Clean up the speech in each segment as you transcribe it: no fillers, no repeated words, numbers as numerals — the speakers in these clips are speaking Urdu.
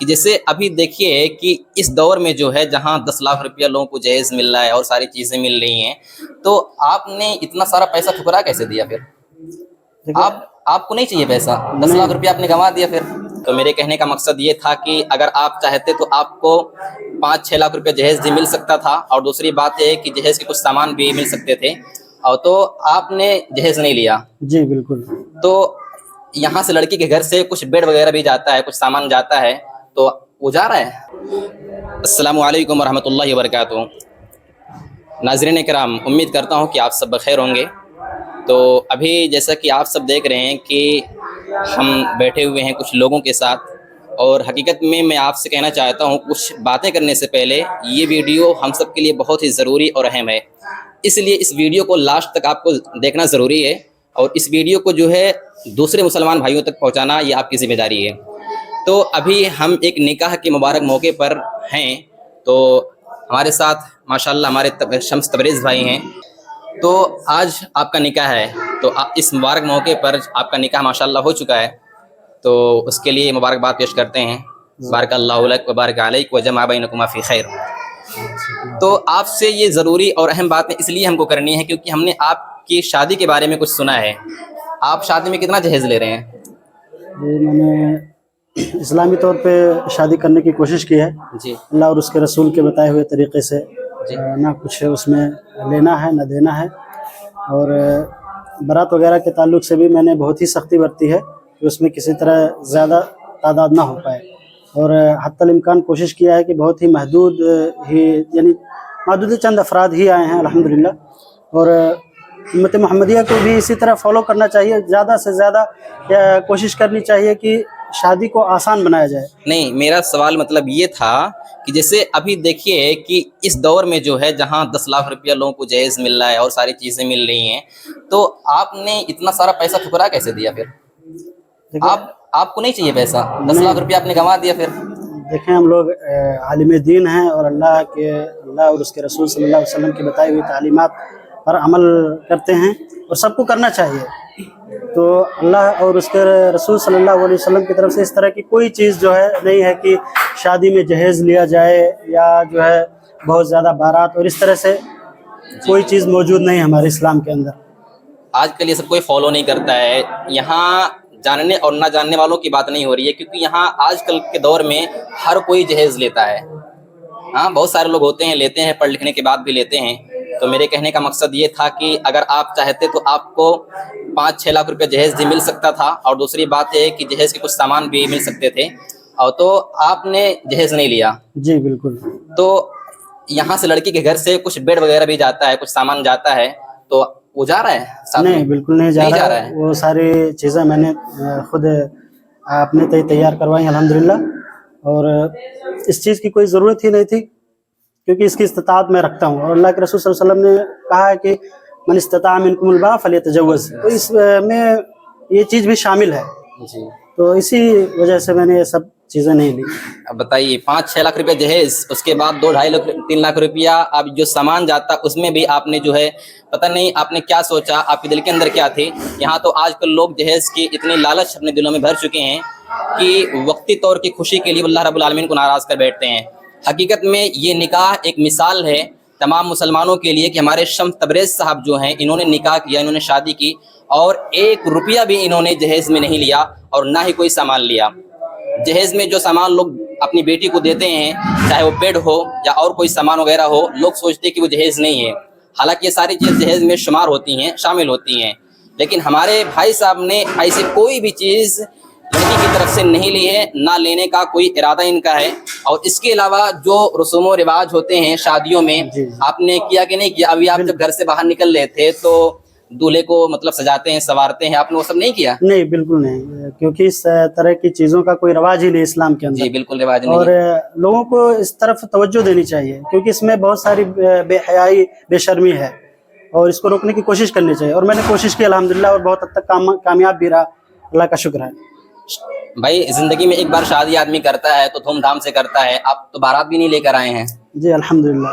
کہ جیسے ابھی دیکھیے کہ اس دور میں جو ہے جہاں 10 لاکھ روپیہ لوگوں کو جہیز مل رہا ہے اور ساری چیزیں مل رہی ہیں، تو آپ نے اتنا سارا پیسہ ٹھکرا کیسے دیا پھر؟ آپ کو نہیں چاہیے پیسہ، 10 لاکھ روپیہ آپ نے گنوا دیا پھر۔ تو میرے کہنے کا مقصد یہ تھا کہ اگر آپ چاہتے تو آپ کو 5-6 لاکھ روپیہ جہیز بھی مل سکتا تھا، اور دوسری بات یہ ہے کہ جہیز کے کچھ سامان بھی مل سکتے تھے، اور تو آپ نے جہیز نہیں لیا۔ جی بالکل۔ تو یہاں سے لڑکی کے گھر سے کچھ بیڈ وغیرہ بھی جاتا ہے، کچھ سامان جاتا ہے، تو وہ جا رہا ہے۔ السلام علیکم ورحمۃ اللہ وبرکاتہ۔ ناظرین کرام، امید کرتا ہوں کہ آپ سب بخیر ہوں گے۔ تو ابھی جیسا کہ آپ سب دیکھ رہے ہیں کہ ہم بیٹھے ہوئے ہیں کچھ لوگوں کے ساتھ، اور حقیقت میں آپ سے کہنا چاہتا ہوں کچھ باتیں کرنے سے پہلے یہ ویڈیو ہم سب کے لیے بہت ہی ضروری اور اہم ہے، اس لیے اس ویڈیو کو لاسٹ تک آپ کو دیکھنا ضروری ہے، اور اس ویڈیو کو جو ہے دوسرے مسلمان بھائیوں تک پہنچانا یہ آپ کی ذمہ داری ہے۔ تو ابھی ہم ایک نکاح کے مبارک موقع پر ہیں، تو ہمارے ساتھ ماشاءاللہ ہمارے شمس تبریز بھائی ہیں۔ تو آج آپ کا نکاح ہے، تو اس مبارک موقع پر آپ کا نکاح ماشاءاللہ ہو چکا ہے، تو اس کے لیے مبارکباد پیش کرتے ہیں۔ بارک اللہ لک و بارک علیک و جمع بینکما فی خیر۔ تو آپ سے یہ ضروری اور اہم باتیں اس لیے ہم کو کرنی ہے کیونکہ ہم نے آپ کی شادی کے بارے میں کچھ سنا ہے۔ آپ شادی میں کتنا جہیز لے رہے ہیں؟ جی میں نے اسلامی طور پہ شادی کرنے کی کوشش کی ہے، جی اللہ اور اس کے رسول کے بتائے ہوئے طریقے سے، جی نہ کچھ اس میں لینا ہے نہ دینا ہے، اور بارات وغیرہ کے تعلق سے بھی میں نے بہت ہی سختی برتی ہے کہ اس میں کسی طرح زیادہ تعداد نہ ہو پائے، اور حتی الامکان کوشش کیا ہے کہ بہت ہی محدود ہی، یعنی محدود چند افراد ہی آئے ہیں الحمدللہ، اور امت محمدیہ کو بھی اسی طرح فالو کرنا چاہیے، زیادہ سے زیادہ کوشش کرنی چاہیے کہ شادی کو آسان بنایا جائے۔ نہیں، میرا سوال مطلب یہ تھا کہ جیسے ابھی دیکھیے کہ اس دور میں جو ہے جہاں 10 لاکھ روپیہ لوگوں کو جہیز مل رہا ہے اور ساری چیزیں مل رہی ہیں، تو آپ نے اتنا سارا پیسہ ٹھکرا کیسے دیا پھر؟ آپ کو نہیں چاہیے پیسہ، 10 لاکھ روپیہ آپ نے گنوا دیا پھر۔ دیکھیں ہم لوگ عالم دین ہیں، اور اللہ اور اس کے رسول صلی اللہ علیہ وسلم کی بتائی ہوئی تعلیمات پر عمل کرتے ہیں، اور سب کو کرنا چاہیے۔ تو اللہ اور اس کے رسول صلی اللہ علیہ وسلم کی طرف سے اس طرح کی کوئی چیز جو ہے نہیں ہے کہ شادی میں جہیز لیا جائے، یا جو ہے بہت زیادہ بارات، اور اس طرح سے کوئی چیز موجود نہیں ہے ہمارے اسلام کے اندر۔ آج کل یہ سب کوئی فالو نہیں کرتا ہے، یہاں جاننے اور نہ جاننے والوں کی بات نہیں ہو رہی ہے، کیونکہ یہاں آج کل کے دور میں ہر کوئی جہیز لیتا ہے۔ ہاں بہت سارے لوگ ہوتے ہیں لیتے ہیں، پڑھ لکھنے کے بعد بھی لیتے ہیں۔ تو میرے کہنے کا مقصد یہ تھا کہ اگر آپ چاہتے تو آپ کو 5-6 لاکھ روپیہ جہیز بھی مل سکتا تھا، اور دوسری بات یہ ہے کہ جہیز کے کچھ سامان بھی مل سکتے تھے، اور تو آپ نے جہیز نہیں لیا۔ جی بالکل۔ تو یہاں سے لڑکی کے گھر سے کچھ بیڈ وغیرہ بھی جاتا ہے، کچھ سامان جاتا ہے، تو وہ جا رہا ہے ساتھ میں؟ نہیں بالکل نہیں جا رہا ہے، وہ ساری چیزیں میں نے خود اپنے تیار کروائی الحمدللہ، اور اس چیز کی کوئی ضرورت ہی نہیں تھی، کیونکہ اس کی استطاعت میں رکھتا ہوں، اور اللہ کے رسول صلی اللہ علیہ وسلم نے کہا ہے کہ من استطاع منکم الباء فلیتزوج، تو اس میں یہ چیز بھی شامل ہے، تو اسی وجہ سے میں نے یہ سب چیزیں نہیں لی۔ اب بتائیے 5-6 لاکھ روپیہ جہیز، اس کے بعد 2-2.5-3 لاکھ روپیہ اب جو سامان جاتا اس میں بھی آپ نے جو ہے پتہ نہیں آپ نے کیا سوچا، آپ کے دل کے اندر کیا تھی۔ یہاں تو آج کل لوگ جہیز کی اتنی لالچ اپنے دلوں میں بھر چکے ہیں کہ وقتی طور کی خوشی کے لیے اللہ رب العالمین کو ناراض کر بیٹھتے ہیں۔ حقیقت میں یہ نکاح ایک مثال ہے تمام مسلمانوں کے لیے کہ ہمارے شمس تبریز صاحب جو ہیں انہوں نے نکاح کیا، انہوں نے شادی کی، اور 1 روپیہ بھی انہوں نے جہیز میں نہیں لیا اور نہ ہی کوئی سامان لیا۔ جہیز میں جو سامان لوگ اپنی بیٹی کو دیتے ہیں، چاہے وہ بیڈ ہو یا اور کوئی سامان وغیرہ ہو، لوگ سوچتے ہیں کہ وہ جہیز نہیں ہے، حالانکہ یہ ساری چیز جہیز میں شمار ہوتی ہیں، شامل ہوتی ہیں۔ لیکن ہمارے بھائی صاحب نے ایسی کوئی بھی چیز لڑکی کی طرف سے نہیں لی ہے، نہ لینے کا کوئی ارادہ ان کا ہے۔ اور اس کے علاوہ جو رسوم و رواج ہوتے ہیں شادیوں میں، آپ نے کیا کہ نہیں کیا؟ ابھی آپ جب گھر سے باہر نکل رہے تھے تو دولہے کو مطلب سجاتے ہیں، سنوارتے ہیں، آپ نے وہ سب نہیں کیا؟ نہیں بالکل نہیں، کیونکہ اس طرح کی چیزوں کا کوئی رواج ہی نہیں اسلام کے اندر۔ جی بالکل رواج نہیں اور لوگوں کو اس طرف توجہ دینی چاہیے، کیونکہ اس میں بہت ساری بے حیائی، بے شرمی ہے، اور اس کو روکنے کی کوشش کرنی چاہیے، اور میں نے کوشش کی الحمدللہ، اور بہت حد تک کامیاب بھی رہا، اللہ کا شکر ہے۔ بھائی زندگی میں ایک بار شادی آدمی کرتا ہے تو دھوم دھام سے کرتا ہے، آپ تو بارات بھی نہیں لے کر آئے ہیں۔ جی الحمدللہ،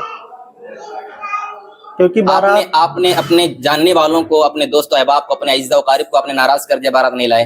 کیونکہ آپ نے اپنے جاننے والوں کو، اپنے دوست و احباب کو، اپنے اعزاء و اقارب کو آپ نے ناراض کر دیا، بارات نہیں لائے۔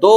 2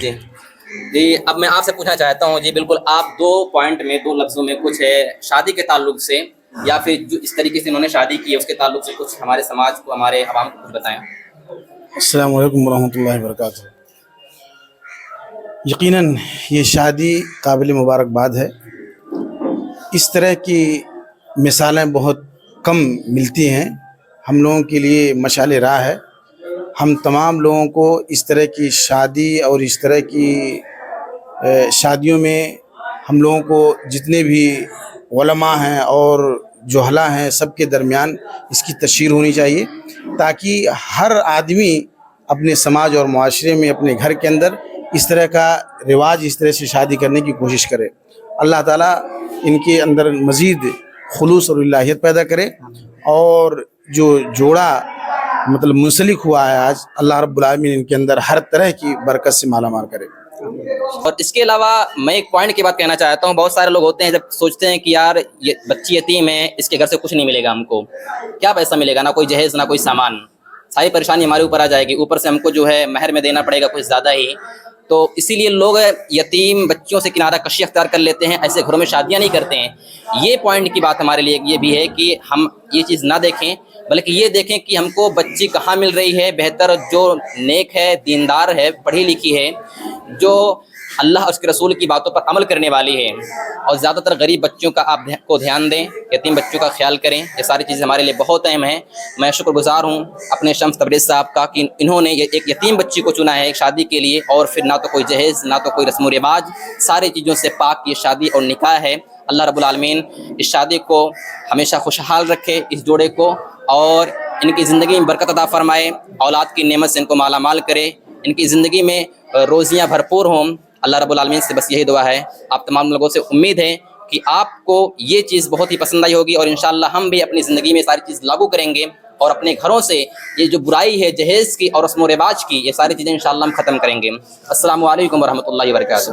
جی جی، اب میں آپ سے پوچھنا چاہتا ہوں جی، بالکل آپ 2 پوائنٹ میں 2 لفظوں میں کچھ شادی کے تعلق سے یا پھر جو اس طریقے سے انہوں نے شادی کی ہے اس کے تعلق سے کچھ ہمارے سماج کو، ہمارے عوام کو کچھ بتائیں. السلام علیکم ورحمۃ اللہ وبرکاتہ. یقیناً یہ شادی قابل مبارکباد ہے. اس طرح کی مثالیں بہت کم ملتی ہیں. ہم لوگوں کے لیے مشعل راہ ہے. ہم تمام لوگوں کو اس طرح کی شادی اور اس طرح کی شادیوں میں ہم لوگوں کو جتنے بھی علماء ہیں اور جہلاء ہیں سب کے درمیان اس کی تشہیر ہونی چاہیے، تاکہ ہر آدمی اپنے سماج اور معاشرے میں اپنے گھر کے اندر اس طرح کا رواج، اس طرح سے شادی کرنے کی کوشش کرے. اللہ تعالیٰ ان کے اندر مزید خلوص اور الہیت پیدا کرے، اور جو جوڑا مطلب منسلک ہوا ہے آج، اللہ رب العالمین ان کے اندر ہر طرح کی برکت سے مالا مال کرے. اور اس کے علاوہ میں ایک پوائنٹ کی بات کہنا چاہتا ہوں. بہت سارے لوگ ہوتے ہیں جب سوچتے ہیں کہ یار یہ بچی یتیم ہے، اس کے گھر سے کچھ نہیں ملے گا، ہم کو کیا پیسہ ملے گا، نہ کوئی جہیز نہ کوئی سامان، ساری پریشانی ہمارے اوپر آ جائے گی، اوپر سے ہم کو جو ہے مہر میں دینا پڑے گا کچھ زیادہ ہی. تو اسی لیے لوگ یتیم بچیوں سے کنارہ کشی اختیار کر لیتے ہیں، ایسے گھروں میں شادیاں نہیں کرتے ہیں. یہ پوائنٹ کی بات ہمارے لیے یہ بھی ہے کہ ہم یہ چیز نہ دیکھیں، بلکہ یہ دیکھیں کہ ہم کو بچی کہاں مل رہی ہے بہتر، جو نیک ہے، دیندار ہے، پڑھی لکھی ہے، جو اللہ اور اس کے رسول کی باتوں پر عمل کرنے والی ہے. اور زیادہ تر غریب بچوں کا آپ کو دھیان دیں، یتیم بچوں کا خیال کریں. یہ ساری چیزیں ہمارے لیے بہت اہم ہیں. میں شکر گزار ہوں اپنے شمس تبریز صاحب کا کہ انہوں نے یہ ایک یتیم بچی کو چنا ہے شادی کے لیے، اور پھر نہ تو کوئی جہیز نہ تو کوئی رسم و رواج، ساری چیزوں سے پاک یہ شادی اور نکاح ہے. اللہ رب العالمین اس شادی کو ہمیشہ خوشحال رکھے، اس جوڑے کو، اور ان کی زندگی میں برکت عطا فرمائے، اولاد کی نعمت سے ان کو مالا مال کرے، ان کی زندگی میں روزیاں بھرپور ہوں. اللہ رب العالمین سے بس یہی دعا ہے. آپ تمام لوگوں سے امید ہے کہ آپ کو یہ چیز بہت ہی پسند آئی ہوگی، اور انشاءاللہ ہم بھی اپنی زندگی میں ساری چیز لاگو کریں گے، اور اپنے گھروں سے یہ جو برائی ہے جہیز کی اور رسم و رواج کی، یہ ساری چیزیں انشاءاللہ ہم ختم کریں گے. السلام علیکم ورحمۃ اللہ وبرکاتہ.